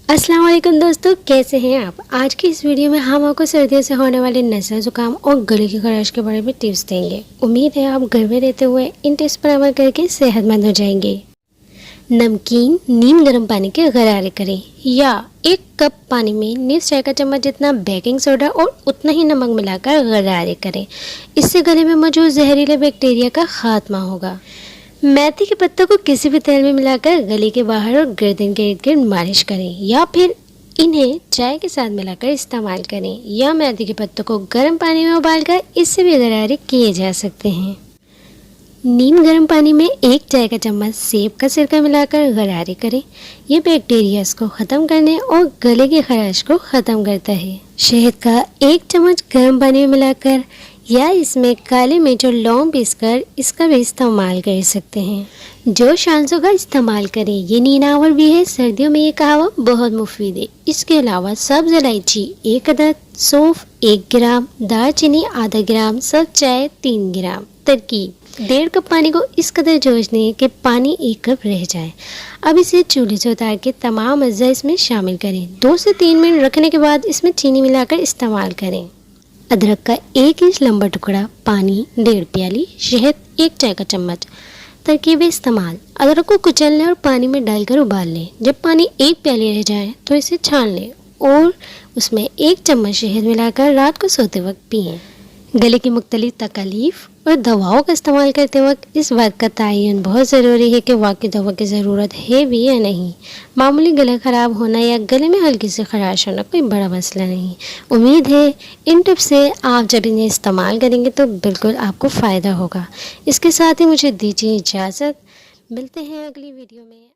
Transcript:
अस्सलाम वालेकुम दोस्तों, कैसे हैं आप। आज की इस वीडियो में हम आपको सर्दियों से होने वाले नज़ला ज़ुकाम और गले की खराश के बारे में टिप्स देंगे। उम्मीद है आप घर में रहते हुए इन टिप्स पर अमल करके सेहतमंद हो जाएंगे। नमकीन नीम गर्म पानी के गरारे करें या 1 कप पानी में निस चाय का चम्मच जितना बेकिंग सोडा और उतना ही नमक मिलाकर गरारे करें। इससे गले में मौजूद जहरीले बैक्टीरिया का खात्मा होगा। मेथी के पत्तों को किसी भी तेल में मिलाकर गले के बाहर और गर्दन के इर्द गिर्द मालिश करें या फिर इन्हें चाय के साथ मिलाकर इस्तेमाल करें या मेथी के पत्तों को गर्म पानी में उबालकर इससे भी गरारे किए जा सकते हैं। नीम गर्म पानी में 1 चाय का चम्मच सेब का सिरका मिलाकर गरारे करें। यह बैक्टीरिया को ख़त्म करने और गले की खराश को ख़त्म करता है। शहद का 1 चम्मच गर्म पानी में मिलाकर या इसमें काली मिर्च और लौंग पीसकर इसका भी इस्तेमाल कर सकते हैं। जो शांसों का इस्तेमाल करें। ये नीनावर भी है। सर्दियों में ये कहवा बहुत मुफीद है। इसके अलावा सब्ज़ इलायची 1 अदद, सौंफ 1 ग्राम, दालचीनी आधा ग्राम, सब चाय 3 ग्राम। तरकीब: 1.5 कप पानी को इस कदर जोशने कि पानी 1 कप रह जाए। अब इसे चूल्हे से उतार के तमाम अज्जा इसमें शामिल करें। 2 से 3 मिनट रखने के बाद इसमें चीनी मिलाकर इस्तेमाल करें। अदरक का 1 इंच लंबा टुकड़ा, पानी 1.5 प्याली, शहद 1 चाय का चम्मच। तरकीब इस्तेमाल: अदरक को कुचल लें और पानी में डालकर उबाल लें। जब पानी 1 प्याली रह जाए तो इसे छान लें और उसमें 1 चम्मच शहद मिलाकर रात को सोते वक्त पिएं। गले की मुख्तलिफ तकलीफ और दवाओं का इस्तेमाल करते वक्त इस बात का तयन बहुत ज़रूरी है कि वाकई दवा की ज़रूरत है भी या नहीं। मामूली गला ख़राब होना या गले में हल्की सी खराश होना कोई बड़ा मसला नहीं। उम्मीद है इन टिप्स से आप जब इन्हें इस्तेमाल करेंगे तो बिल्कुल आपको फ़ायदा होगा। इसके साथ ही मुझे दीजिए इजाज़त। मिलते हैं अगली वीडियो में।